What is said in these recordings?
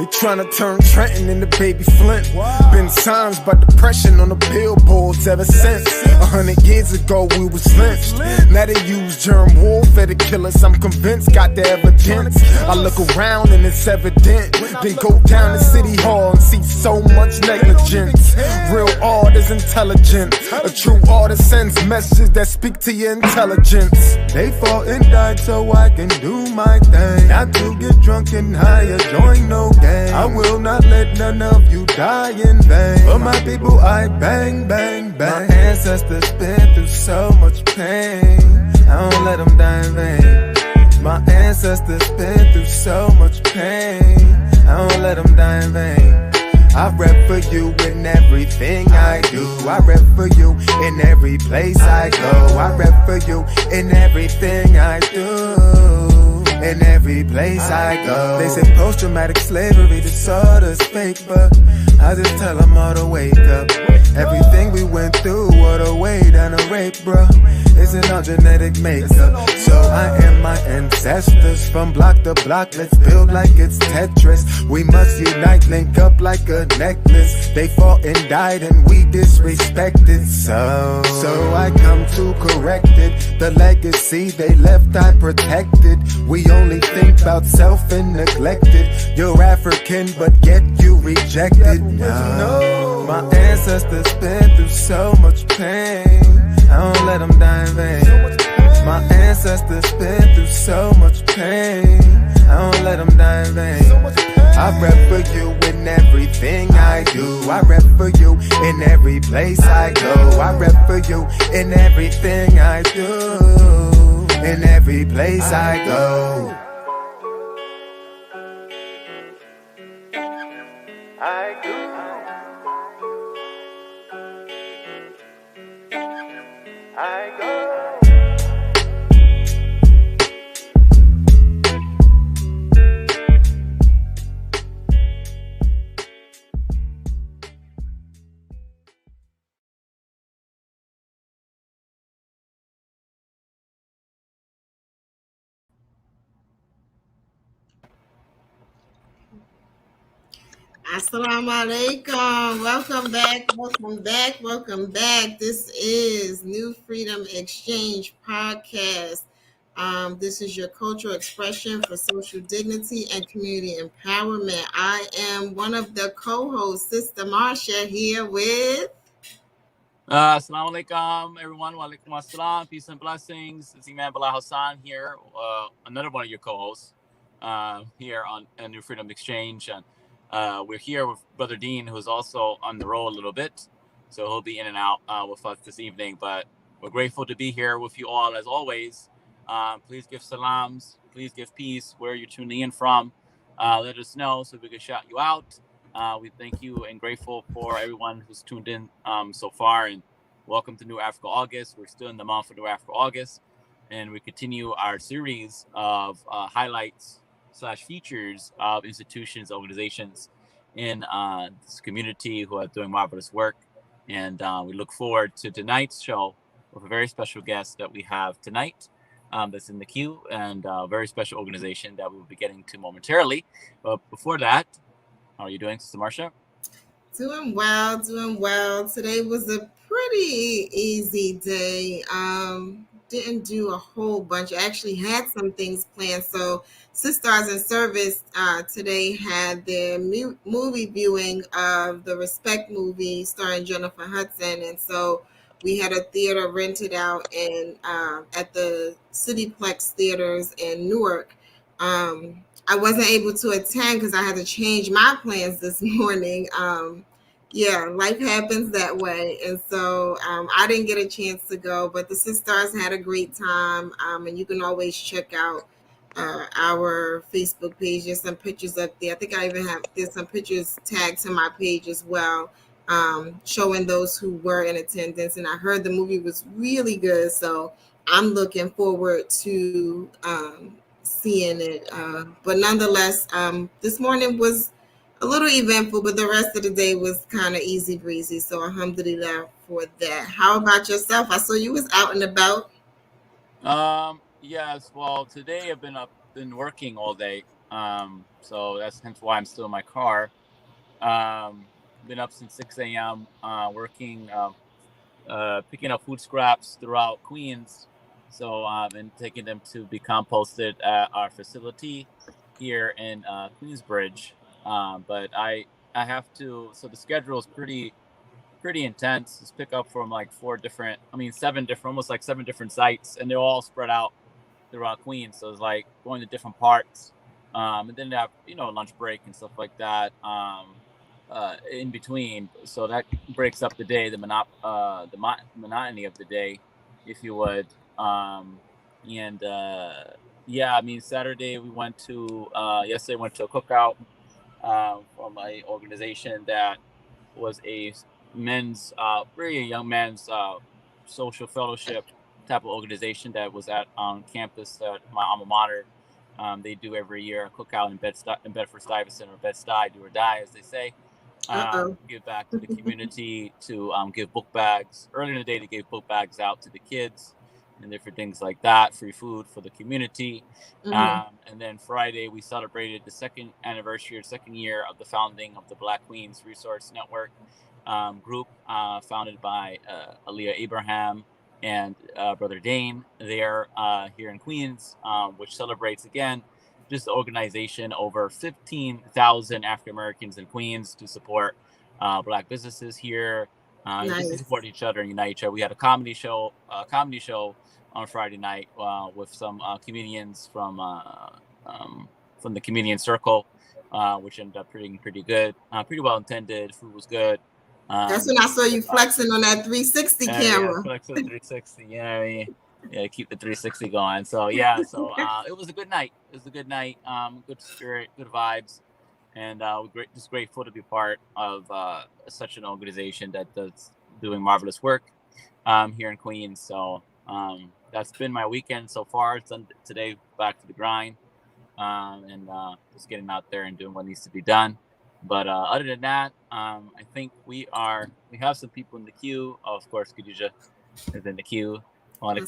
They tryna turn Trenton into Baby Flint. Been signs by depression on the billboards ever since. 100 years ago we was lynched. Now they use germ warfare to kill us. I'm convinced, got the evidence. I look around and it's evident. Then go down to City Hall and see so much negligence. Real art is intelligent. A true artist sends messages that speak to your intelligence. They fought and died so I can do my thing. Not to get drunk and high or join no gang. I will not let none of you die in vain. For my people I bang, bang, bang. My ancestors been through so much pain. I don't let them die in vain. My ancestors been through so much pain. I don't let them die in vain. I rep for you in everything I do. I rep for you in every place I go. I rep for you in everything I do. In every place I go. They say post-traumatic slavery disorder's fake, but I just tell them all to wake up. Everything we went through, what a weight and a rape, bro. Isn't our genetic makeup. So I am my ancestors from block to block. Let's build like it's Tetris. We must unite, link up like a necklace. They fought and died and we disrespected. So I come to correct it. The legacy they left I protected. We only think about self and neglected. You're African but yet you rejected. No. My ancestors been through so much pain. I don't let them die in vain. My ancestors been through so much pain. I don't let them die in vain. I rep for you in everything I do. I rep for you in every place I go. I rep for you in everything I do. In every place I go. I do. I go. Assalamu alaikum. Welcome back. Welcome back. Welcome back. This is New Freedom Exchange podcast. This is your cultural expression for social dignity and community empowerment. I am one of the co-hosts, Sister Marsha, here with. Assalamu alaikum, everyone. Wa alaikum assalam. Peace and blessings. It's Imam Bilal here, another one of your co-hosts here on New Freedom Exchange. And we're here with Brother Deen, who's also on the road a little bit. So he'll be in and out with us this evening. But we're grateful to be here with you all, as always. Please give salams. Please give peace where you're tuning in from. Let us know so we can shout you out. We thank you and grateful for everyone who's tuned in so far. And welcome to New Africa August. We're still in the month of New Africa August. And we continue our series of highlights / features of institutions, organizations in this community who are doing marvelous work. And we look forward to tonight's show with a very special guest that we have tonight that's in the queue, and a very special organization that we'll be getting to momentarily. But before that, how are you doing, Sister Marsha? Doing well, doing well. Today was a pretty easy day. Didn't do a whole bunch. I actually had some things planned. So Sisters in Service today had their movie viewing of the Respect movie starring Jennifer Hudson. And so we had a theater rented out and at the Cityplex Theaters in Newark. I wasn't able to attend because I had to change my plans this morning. Yeah, life happens that way. And so I didn't get a chance to go, but the sisters had a great time. And you can always check out our Facebook page. There's some pictures up there. I think I even there's some pictures tagged to my page as well, showing those who were in attendance. And I heard the movie was really good. So I'm looking forward to seeing it. But nonetheless, this morning was a little eventful, but the rest of the day was kind of easy breezy. So alhamdulillah for that. How about yourself? I saw you was out and about. Yes. Well, today I've been working all day. So that's hence why I'm still in my car. Um, been up since 6 a.m. Working, picking up food scraps throughout Queens. So and taking them to be composted at our facility here in Queensbridge. But I have to. So the schedule is pretty intense. It's pick up from like seven different, almost like seven different sites, and they're all spread out throughout Queens. So it's like going to different parts, and then they have lunch break and stuff like that in between. So that breaks up the day, monotony of the day, if you would. And Yeah, I mean Saturday we went to yesterday went to a cookout from a organization that was a men's, very young men's social fellowship type of organization that was at on campus at my alma mater. They do every year a cookout in Bedford Stuyvesant, or Bed-Stuy, do or die, as they say. Give back to the community, to give book bags. Earlier in the day, they gave book bags out to the kids and different things like that, free food for the community. And then Friday, we celebrated the second anniversary, or second year of the founding of the Black Queens Resource Network group, founded by Aaliyah Abraham and Brother Deen there here in Queens, which celebrates, again, just the organization over 15,000 African Americans in Queens to support Black businesses here, just to support each other and unite each other. We had a comedy show on Friday night with some comedians from the comedian circle, which ended up pretty good, pretty well intended. Food was good. That's when I saw you flexing on that 360 camera. Yeah, flexing 360. Yeah, I mean, yeah, keep the 360 going. So yeah, it was a good night. It was a good night. Good spirit, good vibes, and just grateful to be part of such an organization that's doing marvelous work here in Queens. So that's been my weekend so far. Today, back to the grind, and just getting out there and doing what needs to be done. But other than that, I think we have some people in the queue. Oh, of course, Khadija is in the queue. Marsha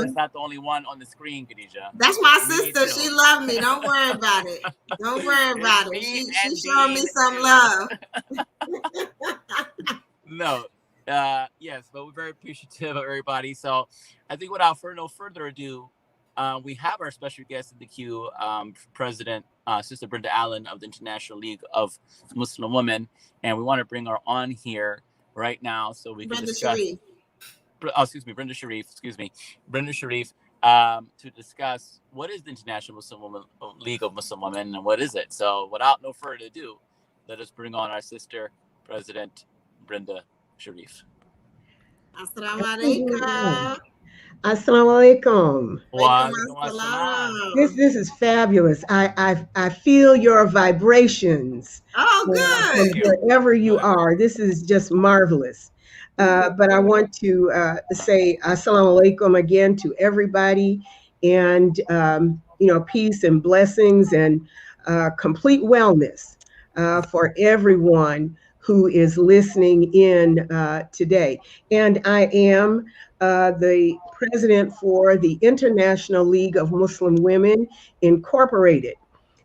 is not the only one on the screen, Khadija. That's my sister. She loved me. Don't worry about it. Don't worry about it. She showed me some love. No. Yes, but we're very appreciative of everybody. So I think without no further ado, we have our special guest in the queue, President Sister Brenda Allen of the International League of Muslim Women, and we want to bring her on here right now so we can discuss. Brenda Sharif. Brenda Sharif, to discuss what is the International League of Muslim Women and what is it. So, without no further ado, let us bring on our sister, President Brenda Sharif. Assalamu alaikum. Assalamu alaikum. This is fabulous. I feel your vibrations. Oh, good. Wherever you are, this is just marvelous. But I want to say assalamu alaikum again to everybody, and peace and blessings and complete wellness for everyone who is listening in today. And I am the president for the International League of Muslim Women, Incorporated.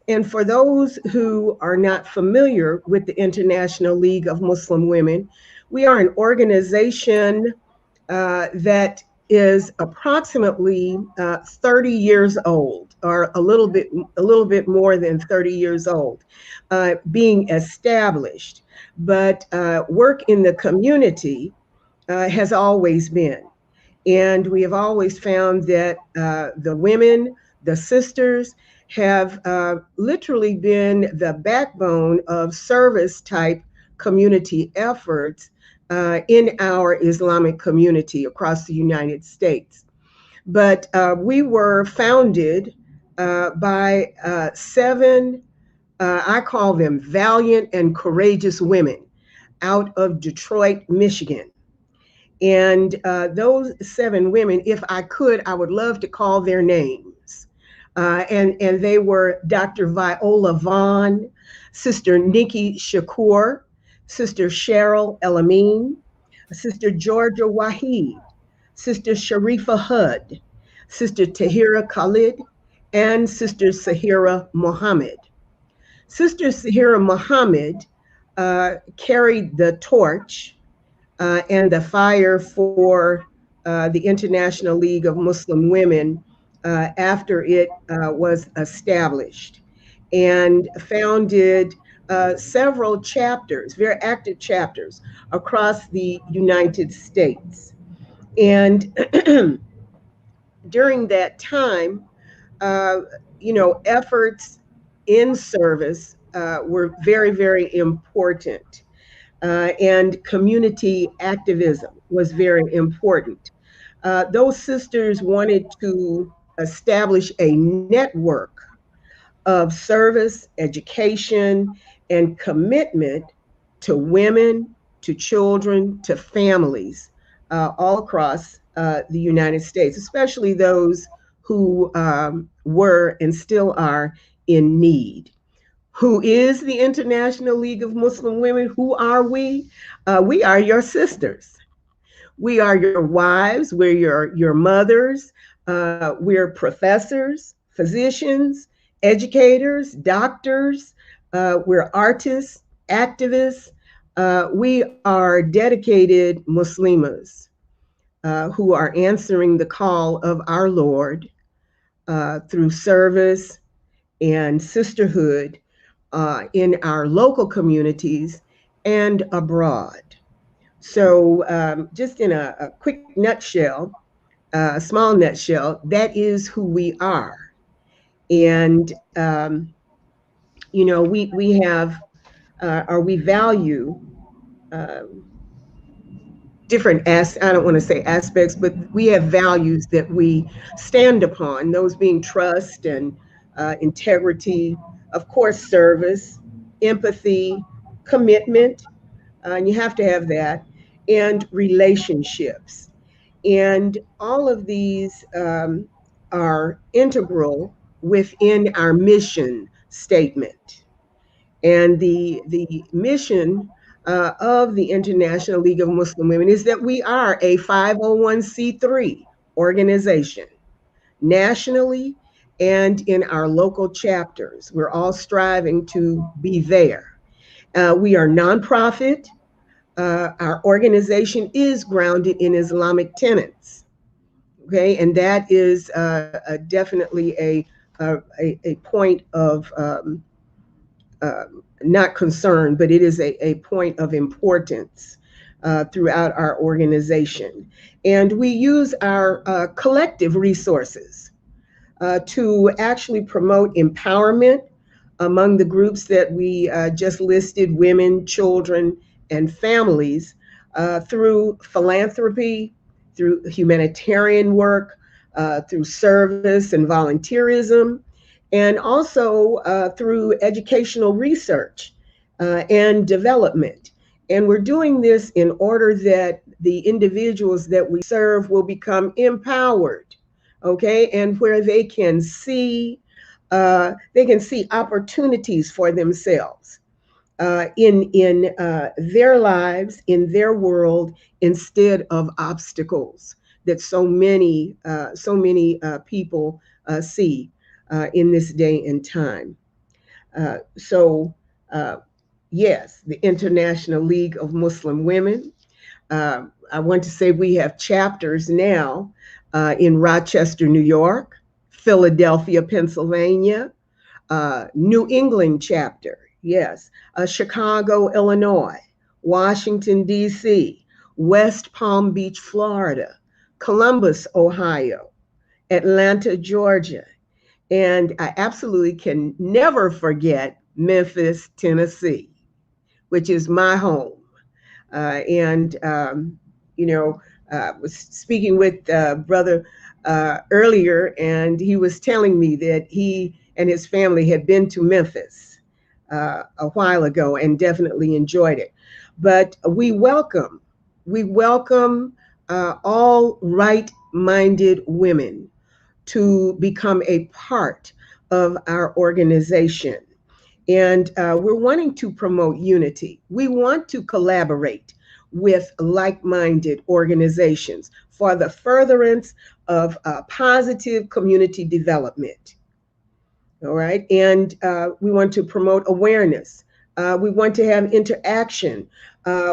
And for those who are not familiar with the International League of Muslim Women, we are an organization that is approximately 30 years old, or a little bit more than 30 years old, being established. But work in the community has always been. And we have always found that the women, the sisters, have literally been the backbone of service type community efforts in our Islamic community across the United States. But we were founded by 7, I call them valiant and courageous women out of Detroit, Michigan. And those 7 women, if I could, I would love to call their names. And they were Dr. Viola Vaughn, Sister Nikki Shakur, Sister Cheryl Elamine, Sister Georgia Waheed, Sister Sharifa Hud, Sister Tahira Khalid, and Sister Sahira Muhammad. Sister Sahira Muhammad carried the torch and the fire for the International League of Muslim Women after it was established, and founded several chapters, very active chapters across the United States. And during that time, uh, efforts in service were very, very important. And community activism was very important. Those sisters wanted to establish a network of service, education, and commitment to women, to children, to families all across the United States, especially those who were and still are in need. Who is the International League of Muslim Women? Who are we? We are your sisters. We are your wives. We're your mothers. We're professors, physicians, educators, doctors. We're artists, activists. We are dedicated Muslimas who are answering the call of our Lord through service and sisterhood in our local communities and abroad. So, just in a quick nutshell, a small nutshell, that is who we are. And, we have, or we value um, different I don't want to say aspects, but we have values that we stand upon, those being trust and integrity, of course, service, empathy, commitment, and you have to have that, and relationships. And all of these are integral within our mission statement. And the mission of the International League of Muslim Women is that we are a 501c3 organization nationally and in our local chapters. We're all striving to be there. We are nonprofit. Our organization is grounded in Islamic tenets. Okay, and that is definitely a point of not concern, but it is a point of importance throughout our organization. And we use our collective resources to actually promote empowerment among the groups that we just listed: women, children, and families, through philanthropy, through humanitarian work, through service and volunteerism, and also through educational research and development. And we're doing this in order that the individuals that we serve will become empowered, okay, and where they can see opportunities for themselves in their lives, in their world, instead of obstacles that so many people see in this day and time. So, yes, the International League of Muslim Women. I want to say we have chapters now in Rochester, New York, Philadelphia, Pennsylvania, New England chapter, yes, Chicago, Illinois, Washington, D.C., West Palm Beach, Florida, Columbus, Ohio, Atlanta, Georgia, and I absolutely can never forget Memphis, Tennessee, which is my home. And, was speaking with Brother earlier, and he was telling me that he and his family had been to Memphis a while ago and definitely enjoyed it. But we welcome all right-minded women to become a part of our organization. And we're wanting to promote unity. We want to collaborate with like-minded organizations for the furtherance of positive community development. All right. And we want to promote awareness. We want to have interaction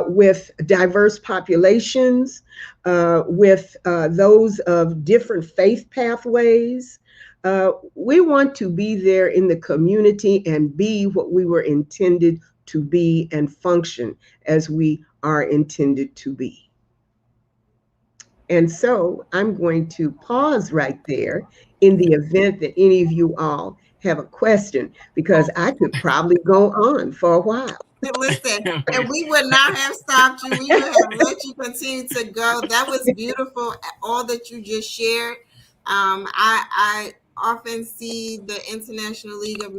with diverse populations, with those of different faith pathways. We want to be there in the community and be what we were intended to be and function as we are intended to be. And so I'm going to pause right there in the event that any of you all have a question, because I could probably go on for a while. Listen, and we would not have stopped you. We would have let you continue to go. That was beautiful, all that you just shared. I often see the International League of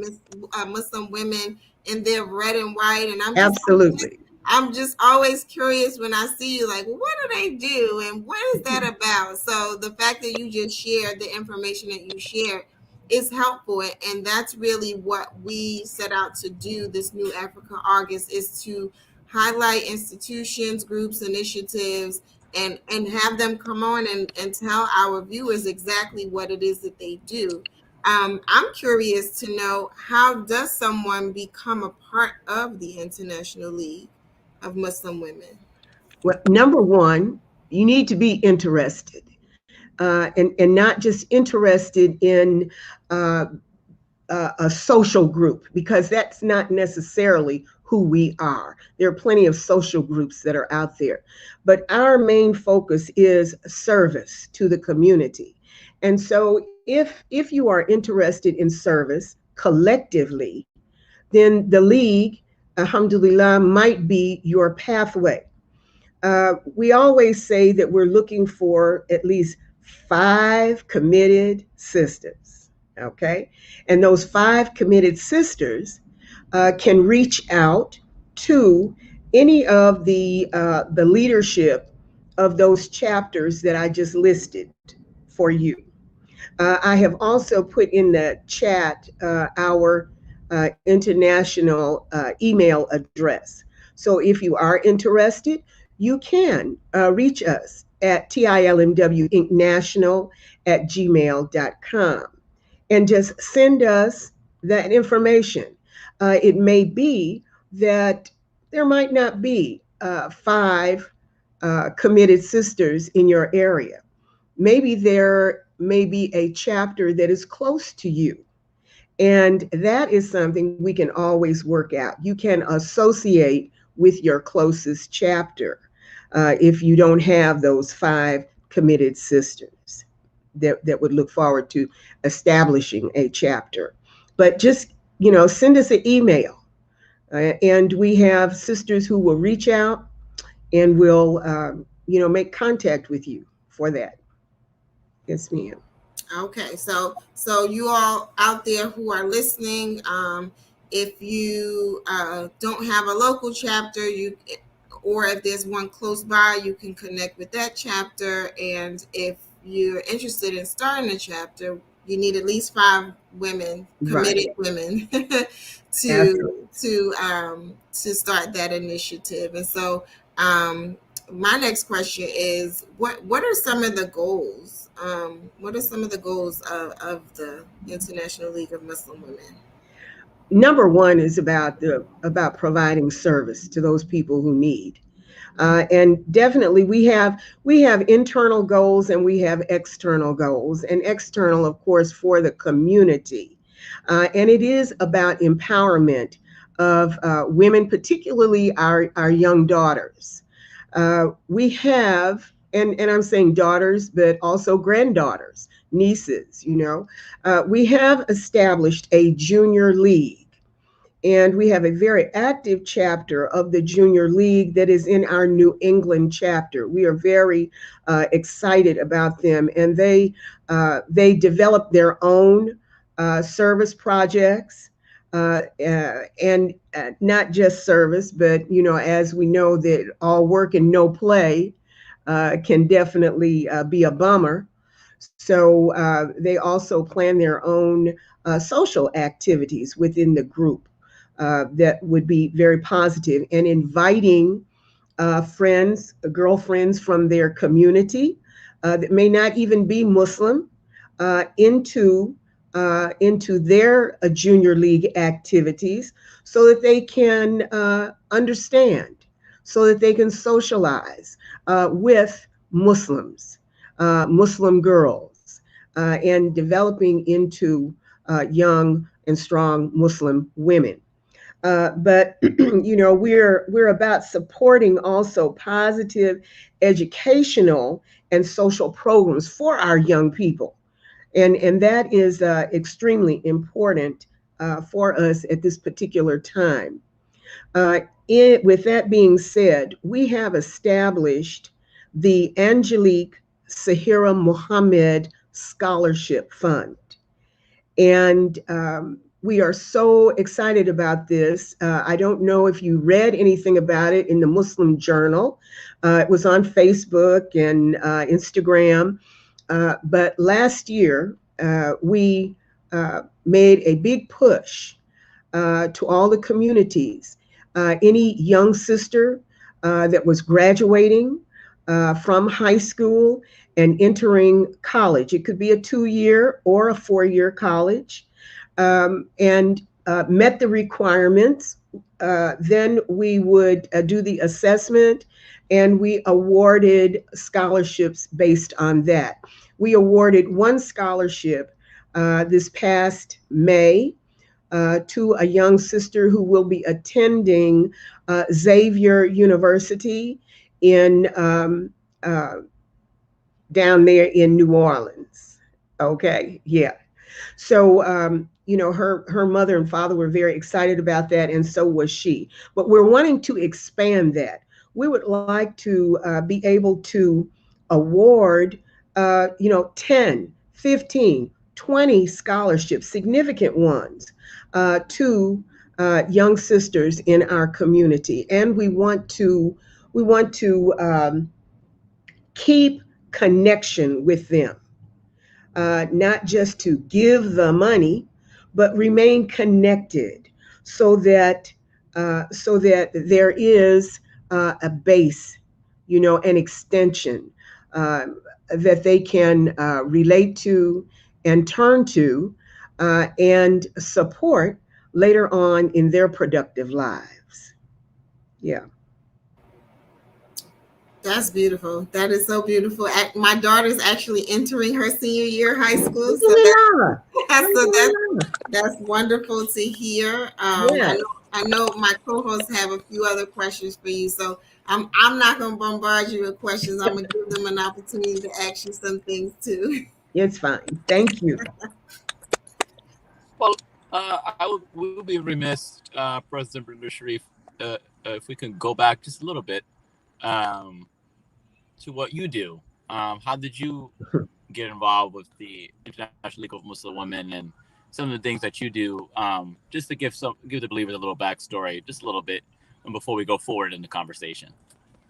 Muslim Women in their red and white, and Absolutely. I'm just always curious when I see you, like, what do they do and what is that about? So the fact that you just shared the information that you shared is helpful, and that's really what we set out to do this new Africa August, is to highlight institutions, groups, initiatives, and have them come on and tell our viewers exactly what it is that they do. I'm curious to know, how does someone become a part of the International League of Muslim Women? Well, number one, you need to be interested, and not just interested in a social group, because that's not necessarily who we are. There are plenty of social groups that are out there, but our main focus is service to the community. And so if you are interested in service collectively, then the league, alhamdulillah, might be your pathway. We always say that we're looking for at least 5 committed sisters, okay? And those 5 committed sisters can reach out to any of the leadership of those chapters that I just listed for you. I have also put in the chat our international email address. So if you are interested, you can reach us at tilmwinternational@gmail.com and just send us that information. It may be that there might not be 5 committed sisters in your area. Maybe there may be a chapter that is close to you. And that is something we can always work out. You can associate with your closest chapter if you don't have those 5 committed sisters that would look forward to establishing a chapter. But just, send us an email. And we have sisters who will reach out and will, make contact with you for that. Yes, ma'am. Okay, so you all out there who are listening, if you don't have a local chapter, or if there's one close by, you can connect with that chapter. And if you're interested in starting a chapter, you need at least 5 women, committed women, to start that initiative. And so, my next question is, what are some of the goals? What are some of the goals of the International League of Muslim Women? Number one is about providing service to those people who need. And definitely we have internal goals and we have external goals, and external, of course, for the community. And it is about empowerment of women, particularly our young daughters. We have, and I'm saying daughters, but also granddaughters, nieces, we have established a junior league. And we have a very active chapter of the Junior League that is in our New England chapter. We are very excited about them, and they develop their own service projects, and not just service, but as we know that all work and no play can definitely be a bummer. So they also plan their own social activities within the group. That would be very positive, and inviting friends, girlfriends from their community that may not even be Muslim into their junior league activities so that they can understand, so that they can socialize with Muslims, Muslim girls, and developing into young and strong Muslim women. But we're about supporting also positive educational and social programs for our young people, and that is extremely important for us at this particular time. With that being said, we have established the Angelique Sahira Muhammad Scholarship Fund. And we are so excited about this. I don't know if you read anything about it in the Muslim Journal. It was on Facebook and Instagram. But last year, we made a big push to all the communities. Any young sister that was graduating from high school and entering college, it could be a 2-year or a 4-year college, and met the requirements. Then we would do the assessment, and we awarded scholarships based on that. We awarded one scholarship this past May to a young sister who will be attending Xavier University in down there in New Orleans. Okay, yeah. So her mother and father were very excited about that, and so was she. But we're wanting to expand that. We would like to be able to award 10, 15, 20 scholarships, significant ones, to young sisters in our community, and we want to keep connection with them, not just to give the money, but remain connected, so that there is a base, an extension that they can relate to and turn to and support later on in their productive lives. Yeah. That's beautiful. That is so beautiful. My daughter's actually entering her senior year of high school, so that's wonderful to hear. Yeah. I know my co-hosts have a few other questions for you, so I'm not going to bombard you with questions. I'm going to give them an opportunity to ask you some things too. It's fine. Thank you. Well, we would be remiss, President Brenda Sharif, if we can go back just a little bit to what you do. How did you get involved with the International League of Muslim Women and some of the things that you do? Just to give the believers a little backstory, just a little bit, and before we go forward in the conversation.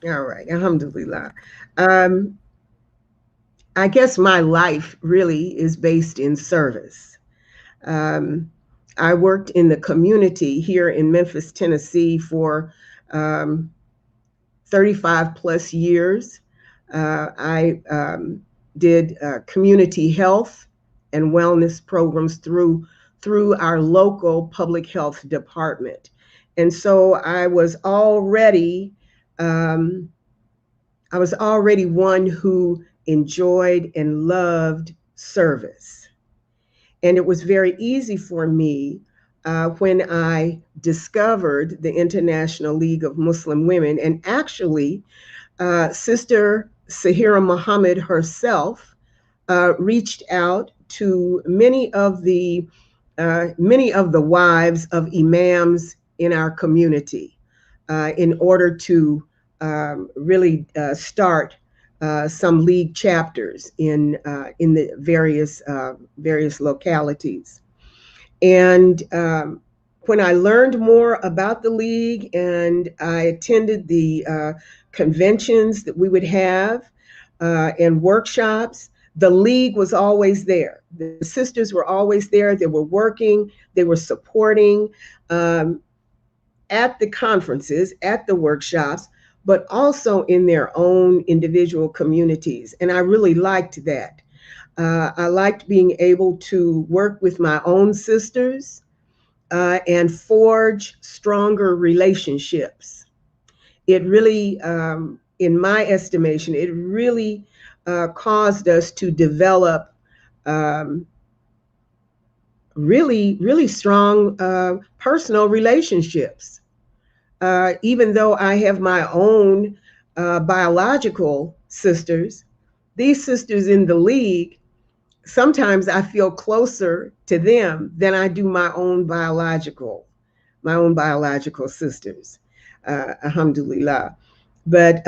All right. Alhamdulillah. I guess my life really is based in service. I worked in the community here in Memphis, Tennessee for 35 plus years. I did community health and wellness programs through our local public health department. And so I was already one who enjoyed and loved service. And it was very easy for me when I discovered the International League of Muslim Women. And actually, Sister Sahira Muhammad herself reached out to many of the wives of imams in our community in order to really start some league chapters in the various localities. And when I learned more about the league and I attended the conventions that we would have and workshops, the league was always there. The sisters were always there. They were working, they were supporting at the conferences, at the workshops. but also in their own individual communities. And I really liked that. I liked being able to work with my own sisters and forge stronger relationships. It really, in my estimation, it really caused us to develop um, really strong personal relationships. Even though I have my own biological sisters, these sisters in the league, sometimes I feel closer to them than I do my own biological sisters. Alhamdulillah. But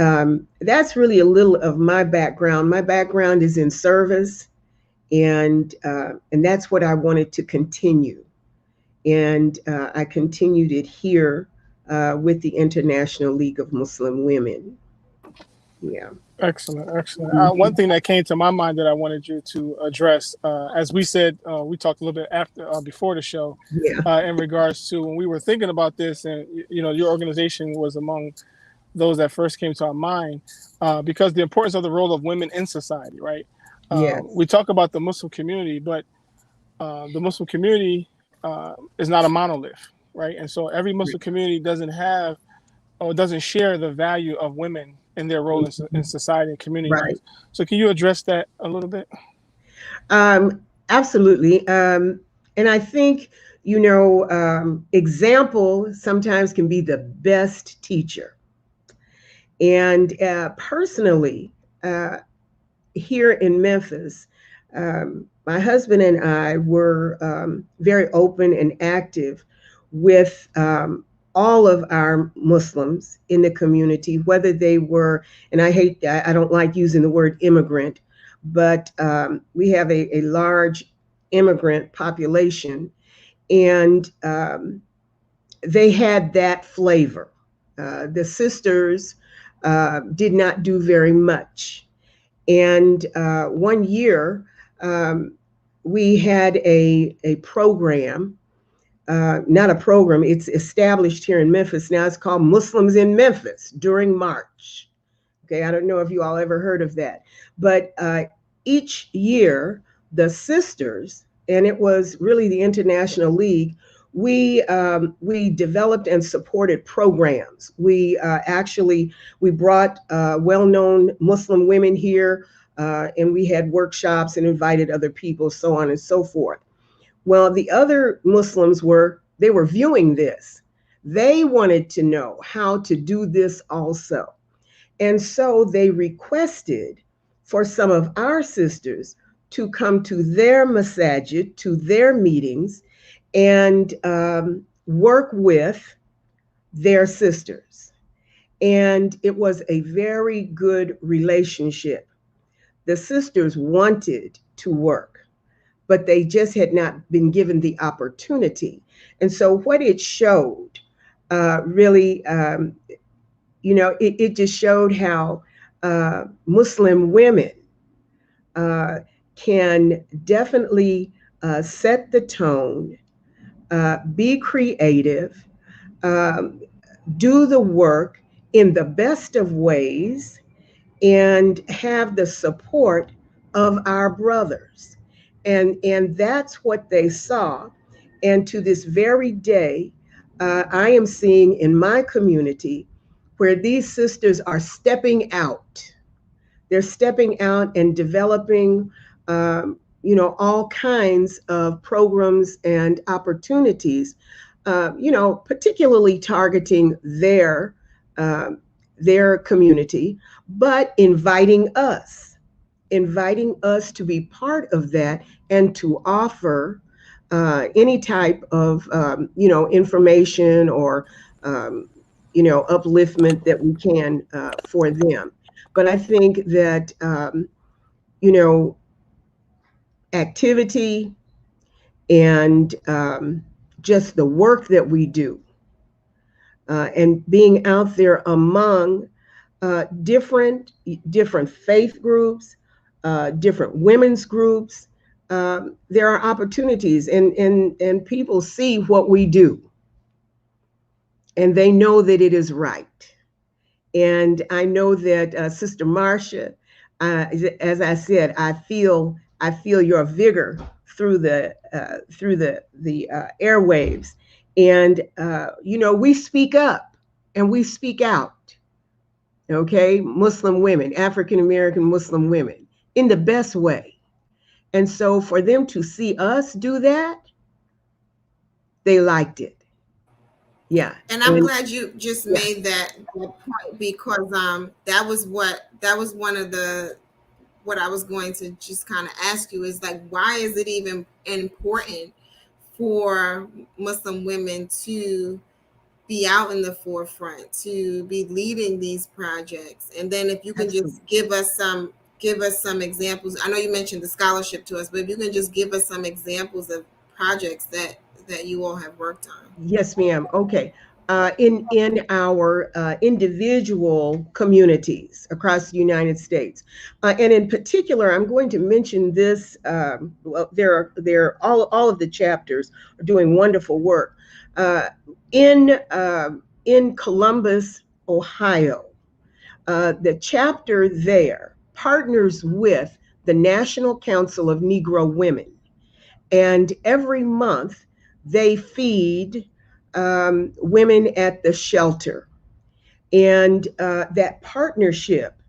that's really a little of my background. My background is in service, and that's what I wanted to continue. And I continued it here with the International League of Muslim Women. Yeah. Excellent, excellent. One Mhm. thing that came to my mind that I wanted you to address, as we said, we talked a little bit after, before the show, Yeah. in regards to when we were thinking about this, and your organization was among those that first came to our mind, because the importance of the role of women in society, right? Yes. We talk about the Muslim community, but the Muslim community is not a monolith, right? And so every Muslim community doesn't have or doesn't share the value of women in their role in society and community life. Right. So can you address that a little bit? Absolutely. And I think, example sometimes can be the best teacher. And personally, here in Memphis, my husband and I were very open and active with all of our Muslims in the community, whether they were, and I don't like using the word immigrant, but we have a large immigrant population, and they had that flavor. The sisters did not do very much. And one year, we had a program, not a program, it's established here in Memphis. Now it's called Muslims in Memphis during March. Okay, I don't know if you all ever heard of that. But each year, the sisters, and it was really the International League, we developed and supported programs. We brought well-known Muslim women here, and we had workshops and invited other people, so on and so forth. Well, the other Muslims they were viewing this. They wanted to know how to do this also. And so they requested for some of our sisters to come to their masajid, to their meetings, and work with their sisters. And it was a very good relationship. The sisters wanted to work, but they just had not been given the opportunity. And so what it showed really, it just showed how Muslim women can definitely set the tone, be creative, um, do the work in the best of ways, and have the support of our brothers. And that's what they saw. And to this very day, I am seeing in my community where these sisters are stepping out. They're stepping out and developing, all kinds of programs and opportunities, particularly targeting uh, their community, but inviting us to be part of that and to offer any type of, information or, upliftment that we can for them. But I think that, you know, activity and just the work that we do and being out there among different faith groups, different women's groups. There are opportunities, and people see what we do, and they know that it is right. And I know that Sister Marsha, as I said, I feel your vigor through the airwaves, and we speak up and we speak out. Okay, Muslim women, African American Muslim women, in the best way. And so for them to see us do that, they liked it. Yeah. And I'm glad you just Yeah. made that point, because that was one of the what I was going to just kind of ask you is like, why is it even important for Muslim women to be out in the forefront, to be leading these projects? And then if you can Absolutely. just give us some examples. I know you mentioned the scholarship to us, but if you can just give us some examples of projects that you all have worked on. Yes, ma'am. Okay. In our individual communities across the United States, and in particular, I'm going to mention this. Well, there all of the chapters are doing wonderful work. Uh, in Columbus, Ohio, the chapter there partners with the National Council of Negro Women, and every month they feed women at the shelter. And that partnership,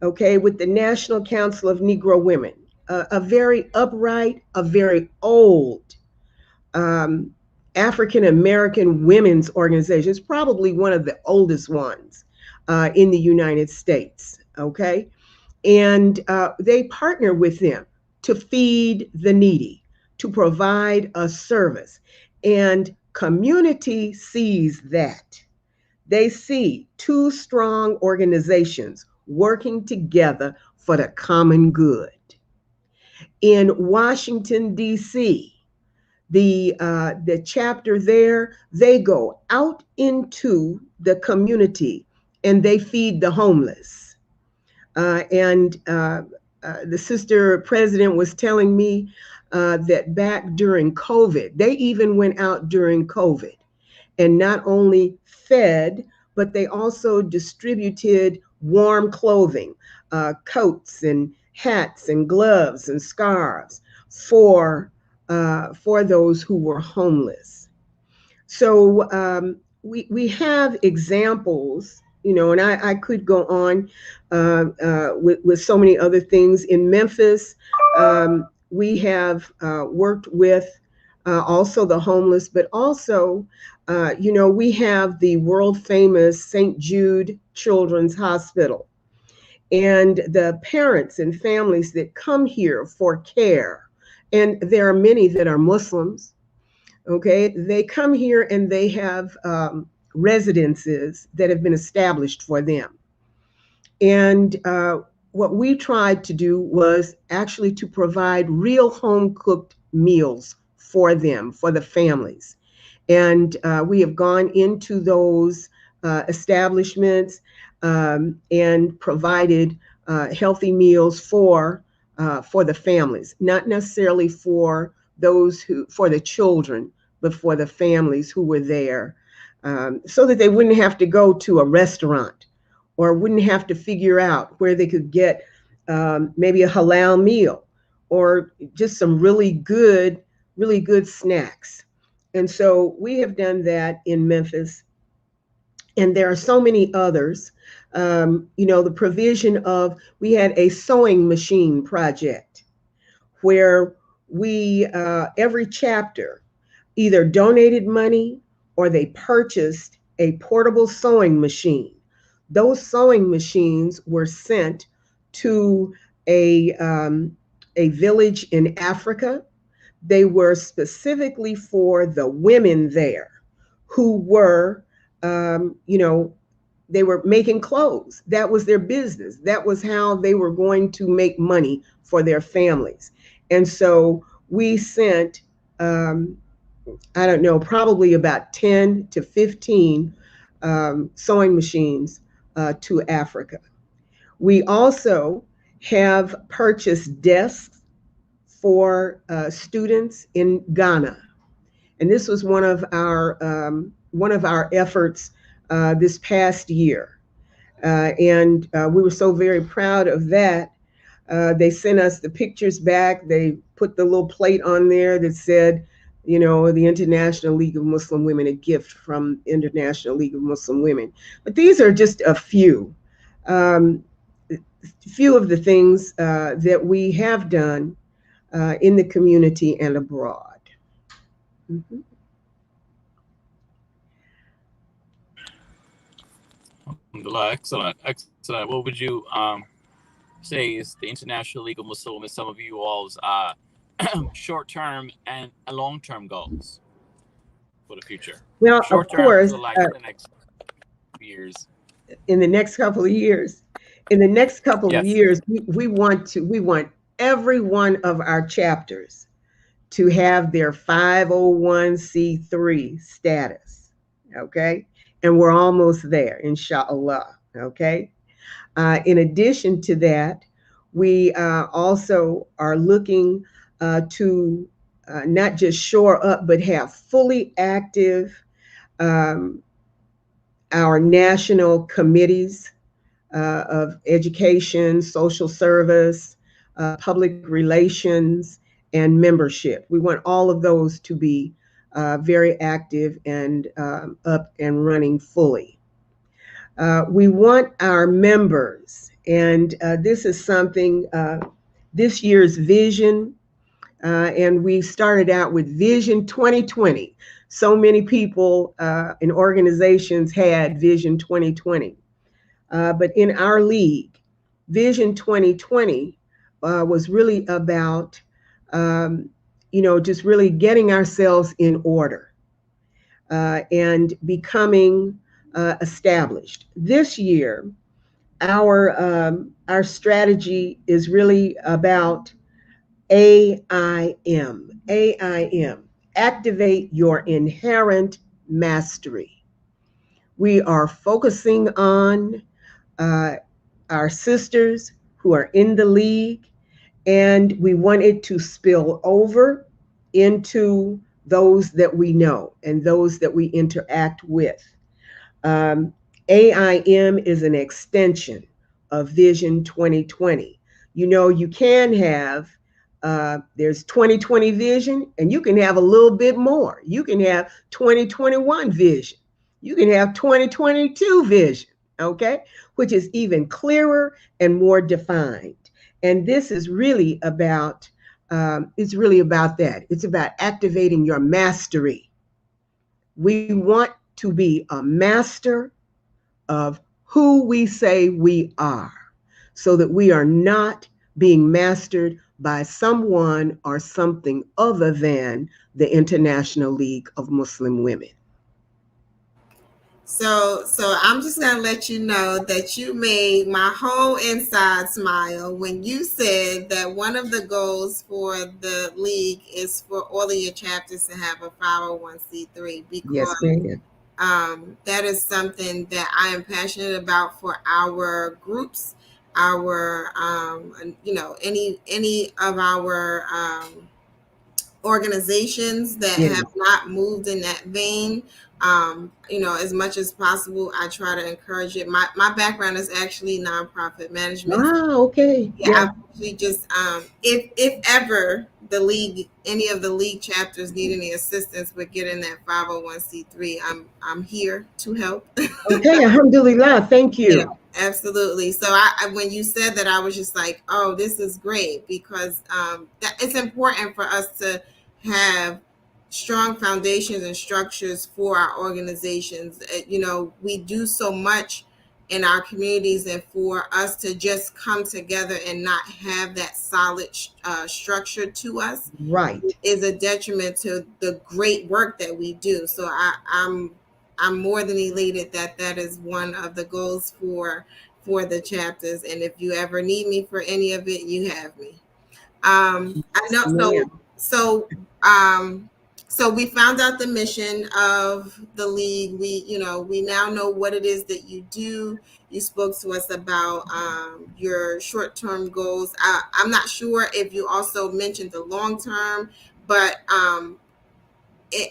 okay, with the National Council of Negro Women, a very upright, a very old um, African American women's organization. It's probably one of the oldest ones in the United States, okay? And they partner with them to feed the needy, to provide a service. And community sees that. They see two strong organizations working together for the common good. In Washington, D.C., the chapter there, they go out into the community and they feed the homeless. And the sister president was telling me that back during COVID, they even went out during COVID and not only fed, but they also distributed warm clothing, coats and hats and gloves and scarves for those who were homeless. So we have examples, and I could go on with so many other things. In Memphis, we have worked with also the homeless, but also, we have the world famous St. Jude Children's Hospital. And the parents and families that come here for care, and there are many that are Muslims, okay, they come here and they have residences that have been established for them. And what we tried to do was actually to provide real home cooked meals for them, for the families. And we have gone into those establishments and provided healthy meals for the families, not necessarily for for the children, but for the families who were there, so that they wouldn't have to go to a restaurant or wouldn't have to figure out where they could get maybe a halal meal or just some really good snacks. And so we have done that in Memphis. And there are so many others. The provision of, we had a sewing machine project where we, every chapter, either donated money or they purchased a portable sewing machine. Those sewing machines were sent to a village in Africa. They were specifically for the women there who were, they were making clothes. That was their business. That was how they were going to make money for their families. And so we sent, I don't know, probably about 10 to 15 sewing machines to Africa. We also have purchased desks for students in Ghana, and this was one of our efforts this past year. And we were so very proud of that. They sent us the pictures back. They put the little plate on there that said, you know, the International League of Muslim Women, a gift from International League of Muslim Women. But these are just a um, few of the things that we have done in the community and abroad. Mm-hmm. Excellent, excellent. What would you say is the International League of Muslim Women, some of you all's short-term and long-term goals for the future? Well, of Short-term, course, so like the next years. in the next couple of years, Yes. we want every one of our chapters to have their 501c3 status. Okay. And we're almost there, inshallah. Okay. In addition to that, we also are looking to not just shore up, but have fully active um, our national committees of education, social service, public relations, and membership. We want all of those to be very active and up and running fully. We want our members, and this is something, this year's vision, and we started out with Vision 2020. So many people and organizations had Vision 2020. But in our league, Vision 2020 was really about, just really getting ourselves in order and becoming established. This year, our strategy is really about AIM. AIM. Activate your inherent mastery. We are focusing on uh, our sisters who are in the league, and we want it to spill over into those that we know and those that we interact with. Um, AIM is an extension of Vision 2020. You know, you can have, there's 2020 vision, and you can have a little bit more. You can have 2021 vision. You can have 2022 vision, okay, which is even clearer and more defined. And this is really about, it's really about that. It's about activating your mastery. We want to be a master of who we say we are so that we are not being mastered by someone or something other than the International League of Muslim Women. So I'm just gonna let you know that you made my whole inside smile when you said that one of the goals for the league is for all of your chapters to have a 501c3, Yes, because ma'am. that is something that I am passionate about for our groups, our any of our organizations that Yes. have not moved in that vein. As much as possible, I try to encourage it. My background is actually nonprofit management. Ah, okay. Yeah, Yeah. I've actually just if ever the league, any of the league chapters need any assistance with getting that 501c3, I'm here to help. Okay. Alhamdulillah. Thank Yeah, you. absolutely. So I when you said that, I was just like, oh, this is great, because that it's important for us to have strong foundations and structures for our organizations. We do so much in our communities, and for us to just come together and not have that solid structure to us Right. is a detriment to the great work that we do. So I'm more than elated that that is one of the goals for the chapters. And if you ever need me for any of it, you have me. I know. Ma'am. So um, so we found out the mission of the league. We now know what it is that you do. You spoke to us about your short-term goals. I'm not sure if you also mentioned the long-term, but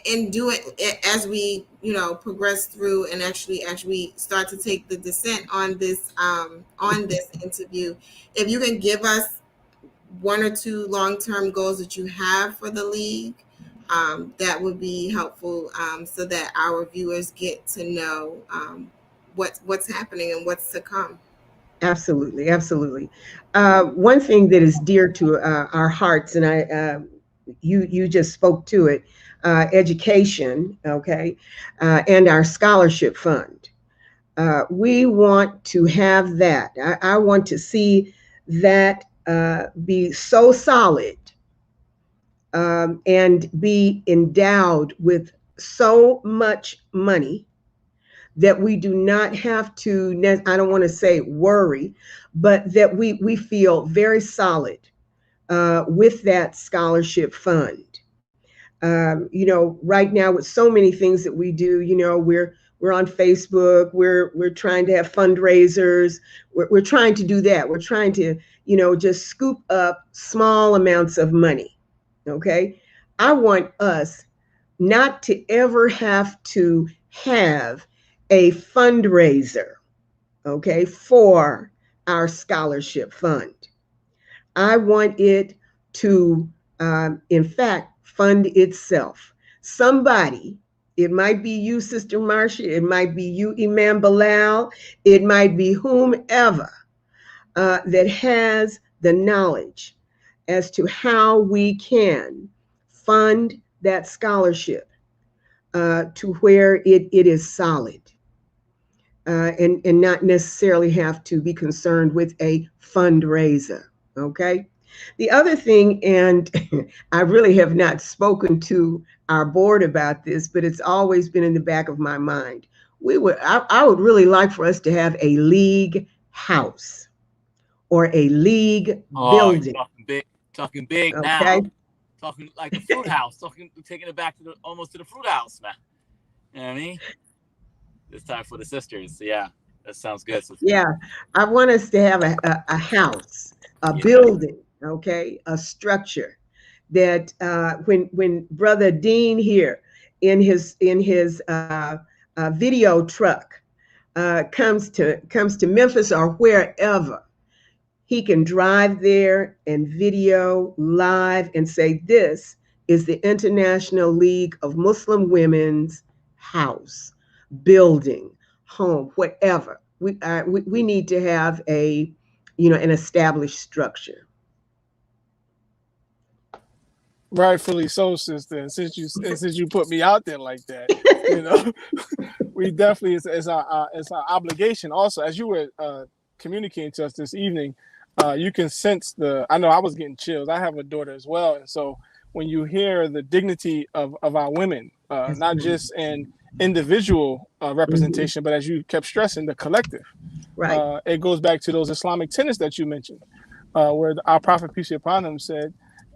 and do it as we progress through, and actually as we start to take the descent on this interview, if you can give us one or two long-term goals that you have for the league, that would be helpful, so that our viewers get to know what's happening and what's to come. Absolutely, absolutely. One thing that is dear to our hearts, and you just spoke to it, education, okay, and our scholarship fund. We want to have that. I want to see that be so solid, and be endowed with so much money that we do not have to, I don't want to say worry, but that we feel very solid with that scholarship fund. Right now with so many things that we do, we're on Facebook, we're trying to have fundraisers, we're trying to do that. We're trying to, just scoop up small amounts of money. Okay. I want us not to ever have to have a fundraiser, okay, for our scholarship fund. I want it to, in fact, fund itself. Somebody, it might be you, Sister Marsha, it might be you, Imam Bilal, it might be whomever that has the knowledge as to how we can fund that scholarship to where it is solid, and not necessarily have to be concerned with a fundraiser. Okay. The other thing, and I really have not spoken to our board about this, but it's always been in the back of my mind. I would really like for us to have a league house or a league building. Talking big Okay. now. Talking like the fruit house. Taking it back almost to the fruit house, man. You know what I mean? It's time for the sisters. Yeah, that sounds good. Yeah, I want us to have a house, a building, okay, a structure that when Brother Deen here in his video truck comes to Memphis or wherever, he can drive there and video live and say, this is the International League of Muslim Women's house, building, home, whatever. We need to have an established structure. Rightfully so, sister. And since you put me out there like that, we definitely it's our obligation. Also, as you were communicating to us this evening, you can sense I know I was getting chills. I have a daughter as well, and so when you hear the dignity of our women, not just in individual representation, but as you kept stressing, the collective. Right. It goes back to those Islamic tenets that you mentioned, where our Prophet, peace be upon him, said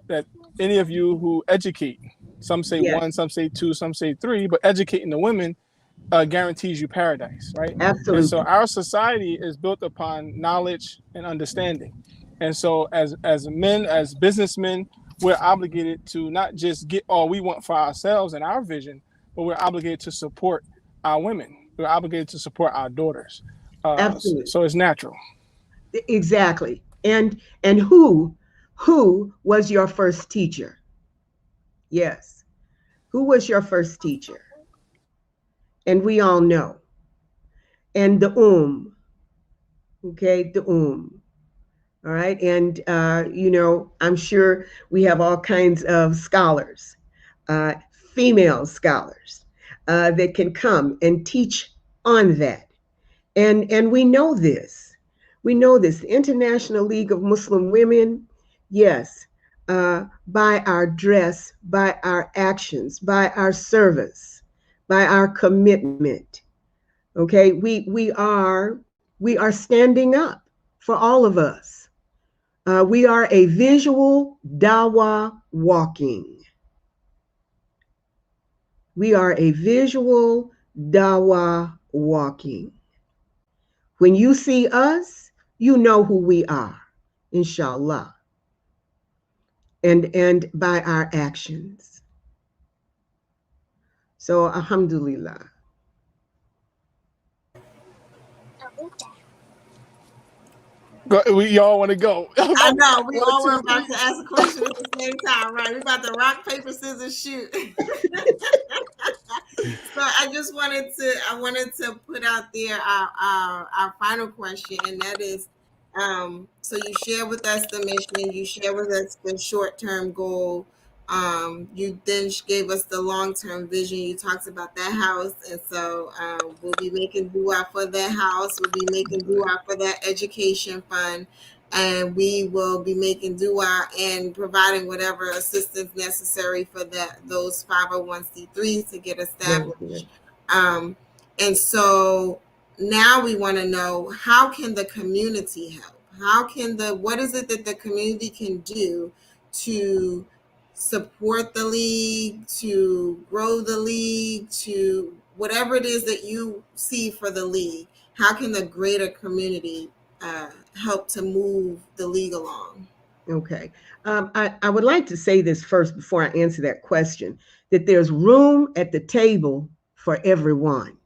that any of you who educate, some say one, some say two, some say three, but educating the women guarantees you paradise, right? Absolutely. And so our society is built upon knowledge and understanding. And so as men, as businessmen, we're obligated to not just get all we want for ourselves and our vision, but we're obligated to support our women. We're obligated to support our daughters. Absolutely. So it's natural. Exactly. And who was your first teacher? Yes. Who was your first teacher? And we all know. And the okay, the all right. And, I'm sure we have all kinds of scholars, female scholars, that can come and teach on that. And we know this. We know this. The International League of Muslim Women, yes, by our dress, by our actions, by our service, by our commitment. Okay, we are standing up for all of us. We are a visual dawah walking. We are a visual dawah walking. When you see us, you know who we are, inshallah. And by our actions. So, alhamdulillah. Y'all want to go? I know we One, all were two, about three. to ask a question at the same time, right? We're about to rock, paper, scissors, shoot. So I wanted to put out there our final question, and that is, so you share with us the mission, you share with us the short term goal. You then gave us the long term vision. You talked about that house, and so we'll be making dua for that house. We'll be making dua for that education fund, and we will be making dua and providing whatever assistance necessary for those 501c3s to get Very established. good. Um, and so now we want to know, how can the community help? What is it that the community can do to support the league, to grow the league, to whatever it is that you see for the league? How can the greater community help to move the league along? Okay. I would like to say this first before I answer that question, that there's room at the table for everyone.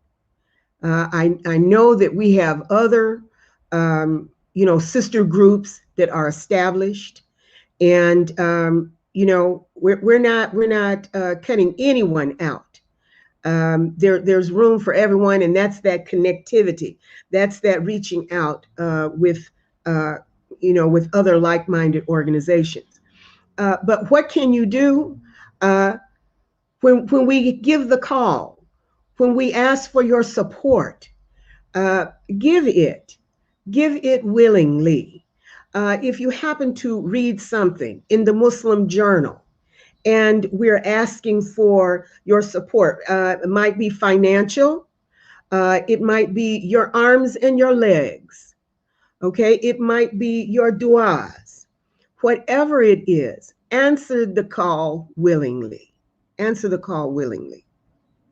I know that we have other, sister groups that are established, and we're not cutting anyone out. There's room for everyone, and that's that connectivity. That's that reaching out uh, with other like-minded organizations. But what can you do uh, when we give the call, when we ask for your support? Uh, give it, give it willingly. If you happen to read something in the Muslim Journal, and we're asking for your support, it might be financial, it might be your arms and your legs, okay? It might be your du'as. Whatever it is, answer the call willingly. Answer the call willingly.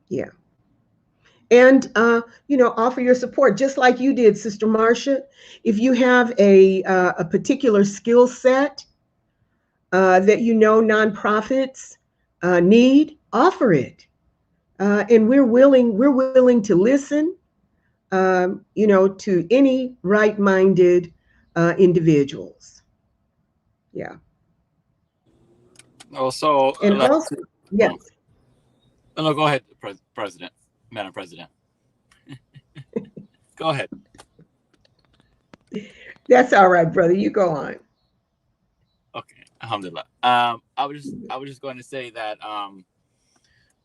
Yeah. And offer your support just like you did, Sister Marsha. If you have a particular skill set that nonprofits need, offer it. And we're willing to listen, to any right-minded individuals. Yeah. Also, And also, oh, yes, no, go ahead, President, Madam President. Go ahead. that's all right, brother. You go on. Okay, alhamdulillah. I was just going to say that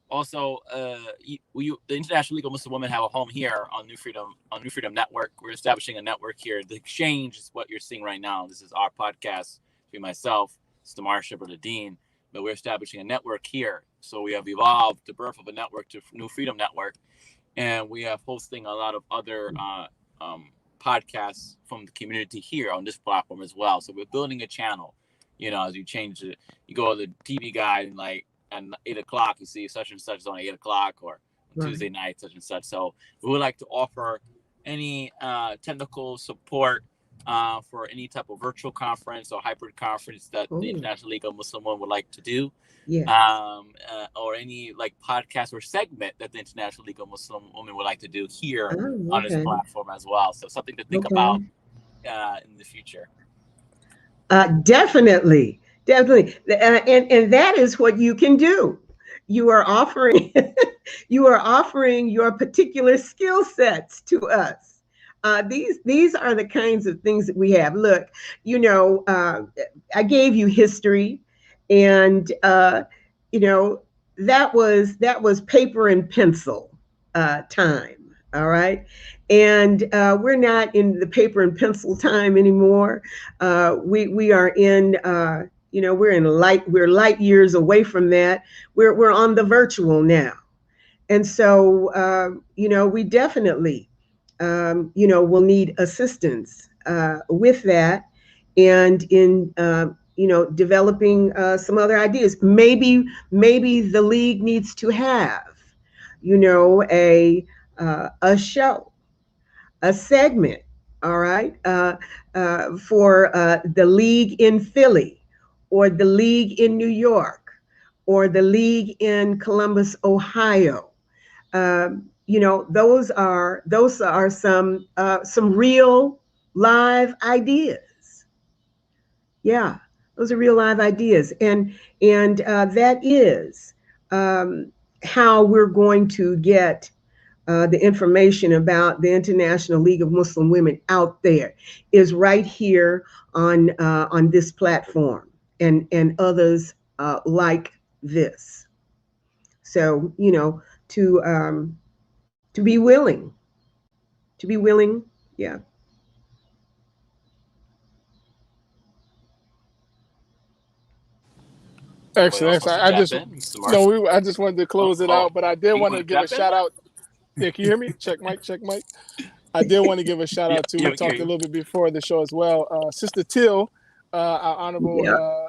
also the International League of Muslim Women have a home here on New Freedom Network. We're establishing a network here. The exchange is what you're seeing right now. This is our podcast, be myself, Mr. Marsha, Brother Deen, but we're establishing a network here. So we have evolved the birth of a network to New Freedom Network, and we have hosting a lot of other podcasts from the community here on this platform as well. So we're building a channel. As you change it, you go to the TV guide and like at 8 o'clock, you see such and such is on 8 o'clock, or Right. Tuesday night, such and such. So we would like to offer any technical support for any type of virtual conference or hybrid conference that Oh, the International League of Muslim Women would like to do, yes. or any like podcast or segment that the International League of Muslim Women would like to do here Oh, on this okay. platform as well. So something to think Okay. about in the future. Definitely, definitely, and that is what you can do. You are offering, you are offering your particular skill sets to us. These are the kinds of things that we have. Look, I gave you history, and you know that was paper and pencil time. All right, and we're not in the paper and pencil time anymore. We are in we're light years away from that. We're on the virtual now, and so we definitely will need assistance with that, and in developing some other ideas. Maybe the league needs to have a show, a segment, all right, for the league in Philly or the league in New York or the League in Columbus, Ohio. Those are some real live ideas. Yeah, those are real live ideas, and that is how we're going to get the information about the International League of Muslim Women out there, is right here on this platform and others like this. So to be willing, yeah. Anybody Excellent, else wants excellent. to tap in? Mr. Marshall? No, I just wanted to close it out, but I did You want to want to give a tap in? shout out. Yeah, can you hear me? Check mic, check mic. I did want to give a shout Yeah, out to, yeah, we we can hear talked a you. little bit before the show as well, Sister Till, our honorable Yeah.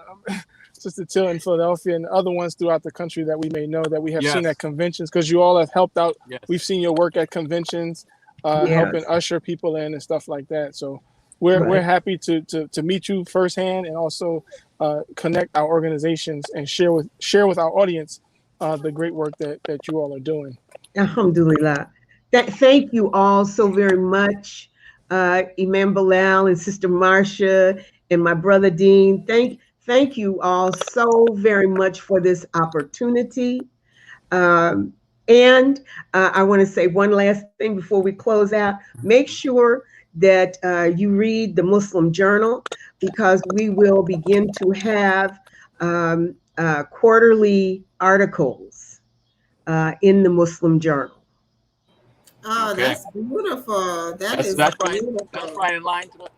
Sister Till in Philadelphia, and other ones throughout the country that we may know that we have seen Yes. at conventions, because you all have helped out. Yes. We've seen your work at conventions, helping usher people in and stuff like that. So we're happy to meet you firsthand, and also connect our organizations and share with our audience the great work that you all are doing. Alhamdulillah. Thank you all so very much, Imam Bilal and Sister Marsha and my brother Deen. Thank you all so very much for this opportunity. And I want to say one last thing before we close out. Make sure that you read the Muslim Journal, because we will begin to have quarterly articles in the Muslim Journal. Oh, Okay. that's beautiful. That's right. Beautiful. That's right in line to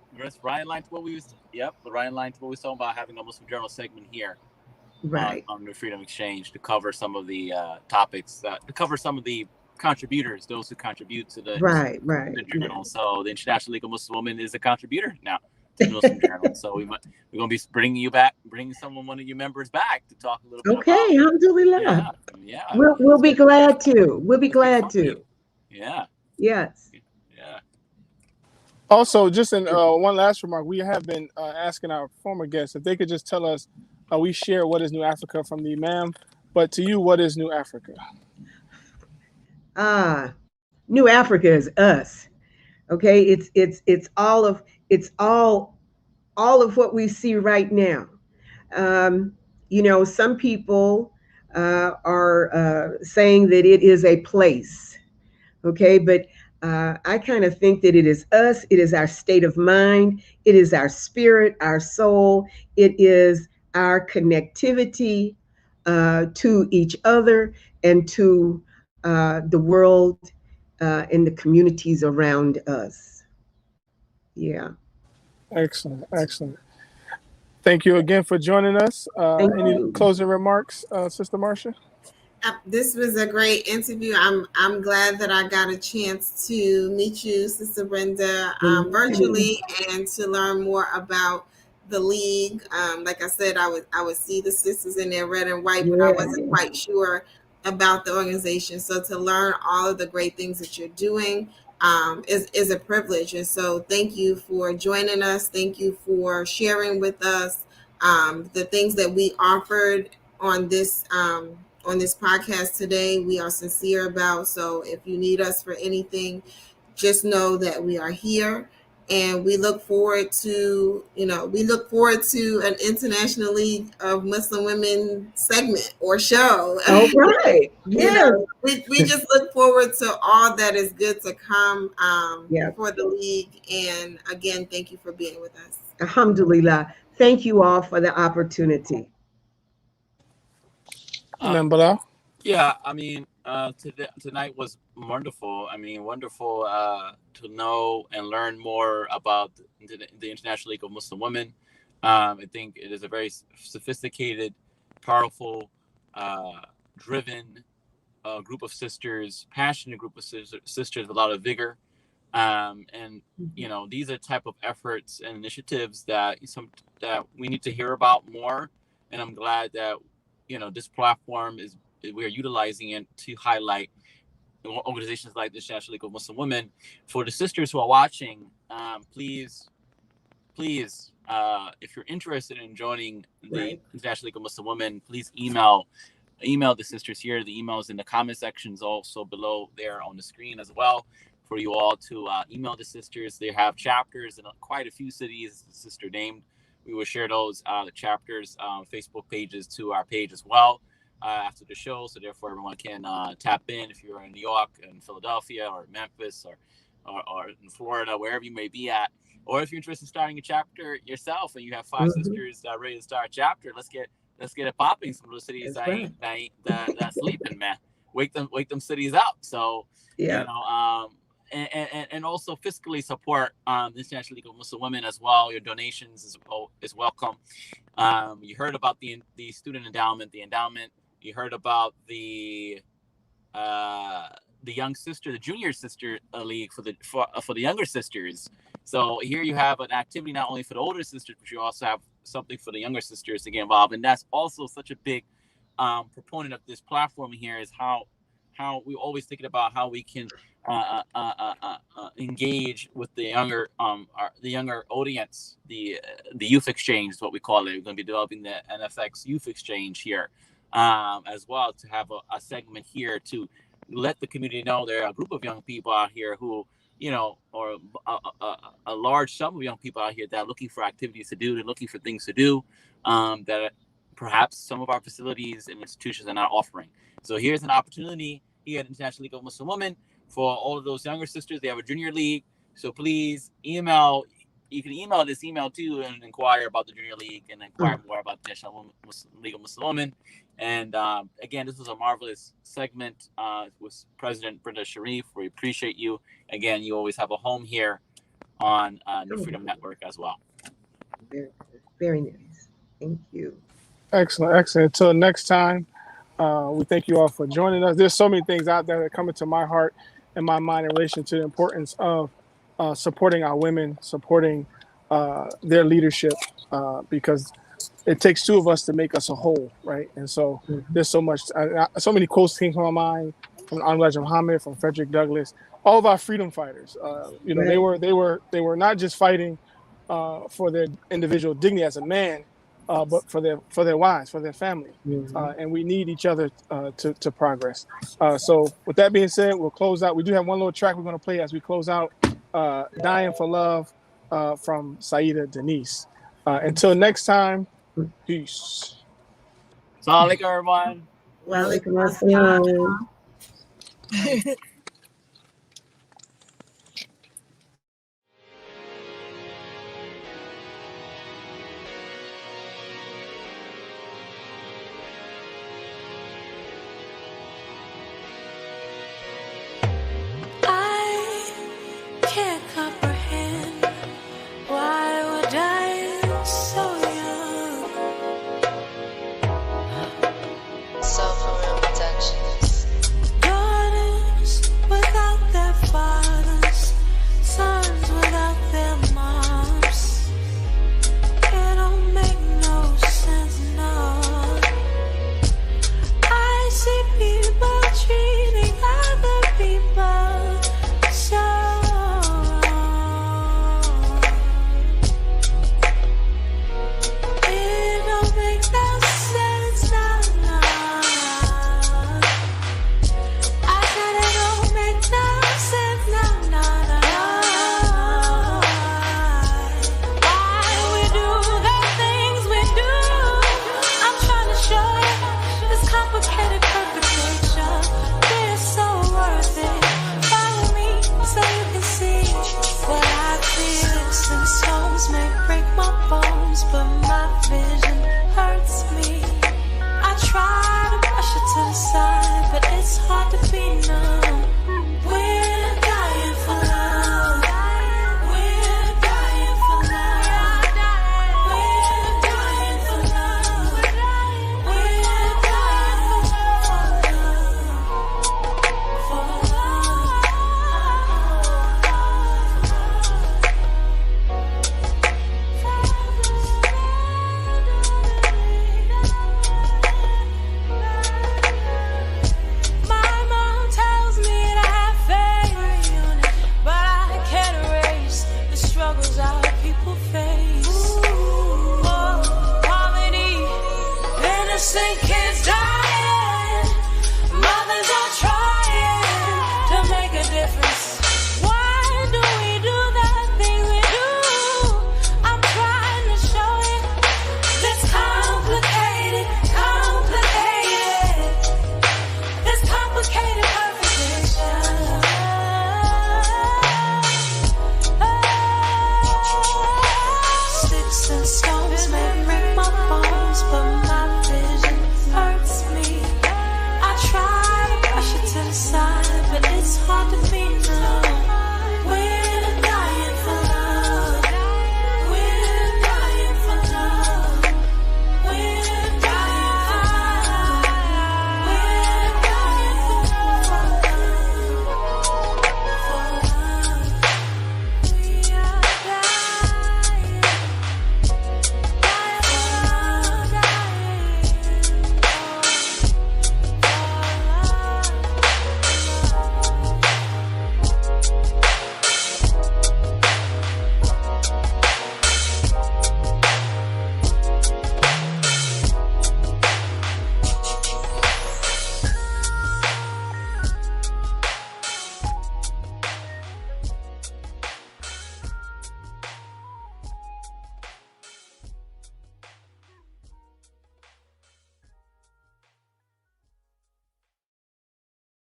what we was. Yep, right in line to what we was talking about, having a Muslim Journal segment here Right. on the Freedom Exchange to cover some of the topics, to cover some of the contributors, those who contribute to the journal. So the International League of Muslim Women is a contributor now to the Muslim Journal. So we're going to be bringing one of your members back to talk a little bit about. Okay, alhamdulillah. Yeah. We'll be glad to. We'll be glad to. Yeah. Yes. Yeah. Also, just in one last remark, we have been asking our former guests if they could just tell us, we share what is New Africa from the Imam, but to you, what is New Africa? New Africa is us. Okay, it's all of what we see right now. Some people are saying that it is a place. Okay, but I kind of think that it is us. It is our state of mind. It is our spirit, our soul. It is our connectivity to each other and to the world and the communities around us. Yeah. Excellent. Thank you again for joining us. Any closing remarks, Sister Marsha? This was a great interview. I'm glad that I got a chance to meet you, Sister Brenda, virtually, and to learn more about the league. Like I said, I would see the sisters in their red and white, but I wasn't quite sure about the organization. So to learn all of the great things that you're doing is a privilege. And so thank you for joining us. Thank you for sharing with us the things that we offered on this podcast today. We are sincere about. So if you need us for anything, just know that we are here, and we look forward to an International League of Muslim Women segment or show. All right. Yeah. We just look forward to all that is good to come for the league. And again, thank you for being with us. Alhamdulillah. Thank you all for the opportunity. Imam Bilal? Yeah, I mean, tonight was wonderful. I mean, wonderful to know and learn more about the International League of Muslim Women. I think it is a very sophisticated, powerful, driven group of sisters, passionate group of sisters with a lot of vigor. And these are type of efforts and initiatives that we need to hear about more. And I'm glad that this platform we are utilizing it to highlight organizations like the International League of Muslim Women. For the sisters who are watching, please, if you're interested in joining the Right. International League of Muslim Women, please email the sisters here. The email is in the comment sections, also below there on the screen as well, for you all to email the sisters. They have chapters in quite a few cities. The sister named. We will share those the chapters Facebook pages to our page as well after the show, so therefore everyone can tap in if you're in New York and Philadelphia or Memphis or in Florida, wherever you may be at. Or if you're interested in starting a chapter yourself and you have 5 sisters ready to start a chapter, let's get it popping. Some of those cities that sleeping, man. Wake them cities up. So Yeah. and also fiscally support the International League of Muslim Women as well. Your donations is welcome. You heard about the student endowment, the endowment. You heard about the young sister, the junior sister league for the younger sisters. So here you have an activity not only for the older sisters, but you also have something for the younger sisters to get involved. And that's also such a big proponent of this platform here, is how we're always thinking about how we can engage with the younger audience. The youth exchange is what we call it. We're going to be developing the NFX youth exchange here as well, to have a segment here to let the community know there are a group of young people out here who, or a large sum of young people out here that are looking for activities to do, they're looking for things to do that perhaps some of our facilities and institutions are not offering. So here's an opportunity here at International League of Muslim Women for all of those younger sisters. They have a junior league. So please email. You can email this email too and inquire about the junior league and inquire more about the International League of Muslim Women. And again, this was a marvelous segment with President Brenda Sharif. We appreciate you. Again, you always have a home here on New Freedom Network as well. Very, very nice. Thank you. Excellent. Until next time, we thank you all for joining us. There's so many things out there that come into my heart and my mind in relation to the importance of supporting our women, supporting their leadership, because it takes 2 of us to make us a whole, right? And so there's so many quotes came to my mind from Elijah Muhammad, from Frederick Douglass, all of our freedom fighters. They were not just fighting for their individual dignity as a man, but for their wives, for their family, and we need each other to progress. So with that being said, we'll close out. We do have one little track we're going to play as we close out. Dying for Love from Saida Denise. Until next time, peace. Assalamu alaikum, everyone. Walaikum assalam.